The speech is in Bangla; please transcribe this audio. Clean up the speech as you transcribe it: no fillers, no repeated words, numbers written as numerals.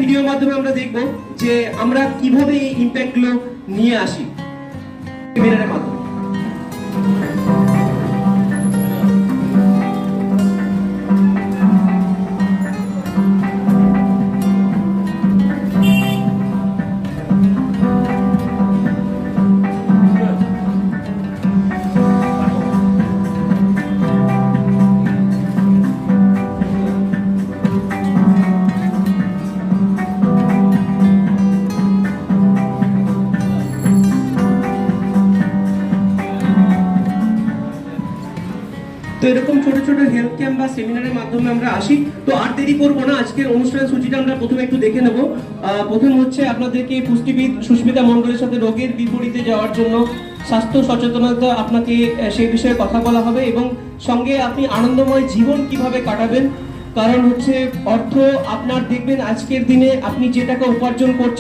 ভিডিওর মাধ্যমে আমরা দেখব যে আমরা কিভাবে এই ইম্প্যাক্টগুলো নিয়ে আসি সেমিনারের মাধ্যমে। তো এরকম ছোট ছোট হেলথ ক্যাম্প বা সেমিনারের মাধ্যমে আমরা আসি। তো আর দেরি করবো না, আজকের অনুষ্ঠানের সূচিটা আমরা প্রথমে একটু দেখে নেব। প্রথম হচ্ছে আপনাদেরকে পুষ্টিবিদ সুস্মিতা মণ্ডলের সাথে রোগের বিপরীতে যাওয়ার জন্য স্বাস্থ্য সচেতনতা, আপনাকে সেই বিষয়ে কথা বলা হবে এবং সঙ্গে আপনি আনন্দময় জীবন কিভাবে কাটাবেন। কারণ হচ্ছে অর্থ আপনার, দেখবেন আজকের দিনে আপনি যে টাকা উপার্জন করছেন